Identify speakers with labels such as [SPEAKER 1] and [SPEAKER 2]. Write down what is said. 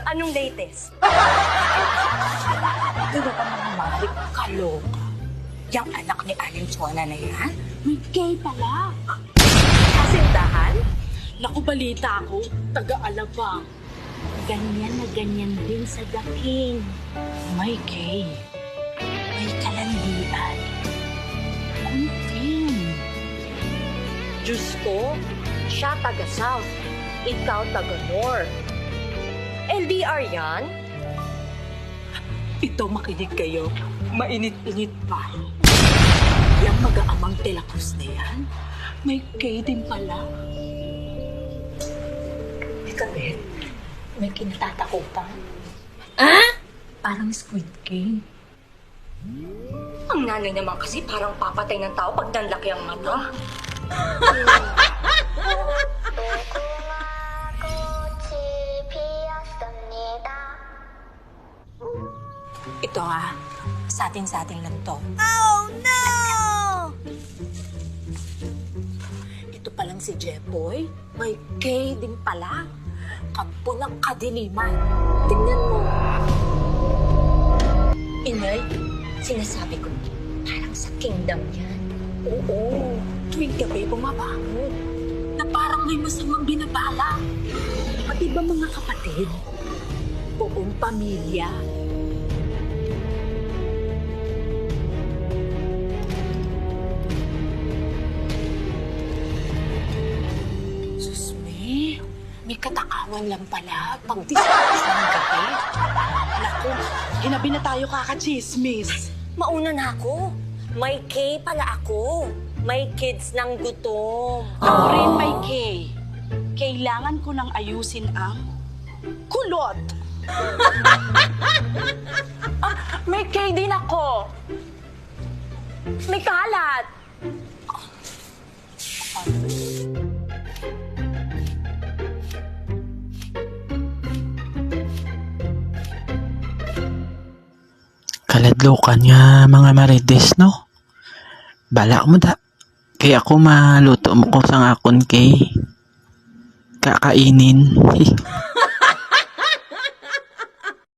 [SPEAKER 1] Anong latest?
[SPEAKER 2] Di ba mga malik kaloka? Yung anak ni Aling Chona na yan, may gay pala.
[SPEAKER 1] Kasintahan?
[SPEAKER 2] Naku, balita ko, taga-Alabang. Ganyan na ganyan din sa daking. May gay. May kalandian. Kunting.
[SPEAKER 1] Diyos ko, siya taga-South, ikaw taga-North. LDR yan?
[SPEAKER 2] Ito, makinig kayo. Mainit-init pa. Yung mag-aamang telakos na yan, may gay din pala. Ikaw, may kinatatakutan.
[SPEAKER 1] Ah?
[SPEAKER 2] Parang Squid Game.
[SPEAKER 1] Ang nanay naman kasi parang papatay ng tao pag nanlaki ang mata.
[SPEAKER 2] Ito sa ating lang to.
[SPEAKER 1] Oh no!
[SPEAKER 2] Ito palang si Jeboy, may gay din pala. Kampo ng kadiliman. Tingnan mo.
[SPEAKER 1] Inay, sinasabi ko, parang sa kingdom yan.
[SPEAKER 2] Oo, tuwing gabi bumabangon na parang may masamang binabala. Pati ba mga kapatid? Buong pamilya. Sus, may katakawan lang pala pag discuss ng gabi. Naku, hinabi na tayo kakachismis.
[SPEAKER 1] Mauna na ako. May K pala ako. May kids ng gutom.
[SPEAKER 3] Ako rin may K. Kailangan ko nang ayusin ang kulot.
[SPEAKER 1] May K din ako. May kalat.
[SPEAKER 4] Kaladlukan nga mga marites, no? Bala mo da. Kaya ako maluto mo ko sang akon kay kakainin.